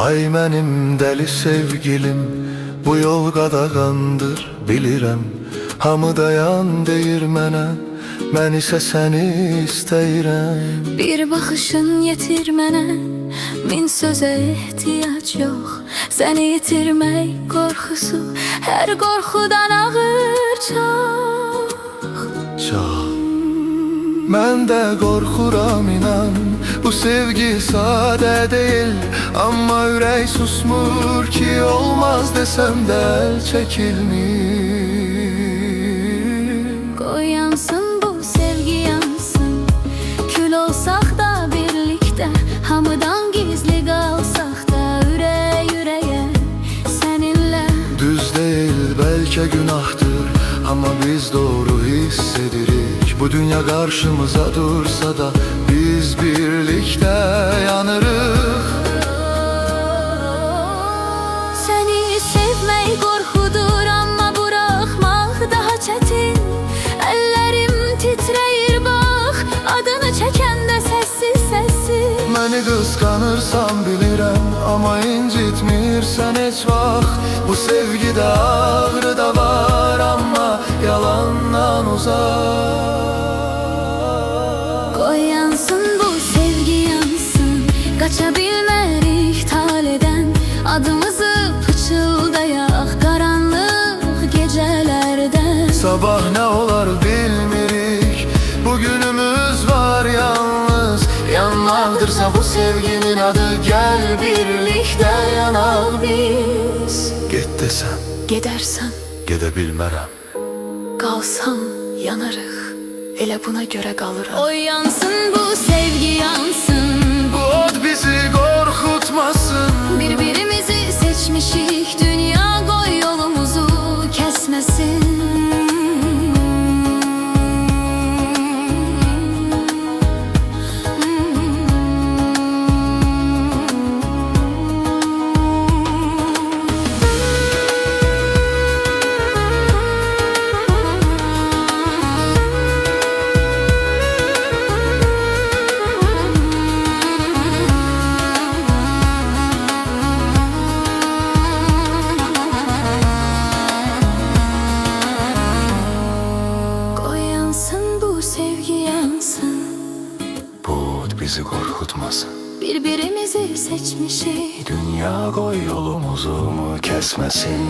Ay mənim dəli sevgilim, bu yol qadağandır bilirəm. Hamı dayan deyir mənə, mən isə səni istəyirəm. Bir baxışın yetir mənə, min sözə ehtiyac yox. Səni yitirmək qorxusu hər qorxudan ağır çox. Mən də qorxuram inan, bu sevgi sadə deyil. Amma ürək susmur ki, olmaz desəm də əl çəkilmir. Qoy yansın bu sevgi yansın, kül olsaq da birlikdə, hamıdan gizli qalsaq da ürək ürəyə səninlə. Düz deyil, bəlkə günahdır, amma biz doğru hiss edirik. Bu dünya qarşımıza dursa da biz birlikdə yanırıq. Səni sevmək qorxudur, amma buraxmaq daha çətin. Əllərim titrəyir bax, adını çəkəndə səssiz-səssiz. Məni qısqanırsan bilirəm, amma incitmirsən heç vaxt. Bu sevgidə ağrı da var, amma yalandan uzaq. Qoy yansın bu sevgi yansın, qaça bilmərik taledən. Adımızı pıçıldayaq qaranlıq gecələrdən. Sabah nə olar bilmirik, bugünümüz var yalnız. Yanmaqdırsa bu sevginin adı, gəl birlikdə yanaq biz. Get desəm, Gedərsən, gedə bilmərəm. qalsan yanarıq, elə buna görə qalırıq. Oy yansın bu sevgi yansın, Bu od bizi qorxutmasın. birbirimizi seçmişik, dünya qoy yolumuzu kəsməsin. Bu od bizi qorxutmasın. Birbirimizi seçmişik, Dünya qoy yolumuzu mu kəsməsin.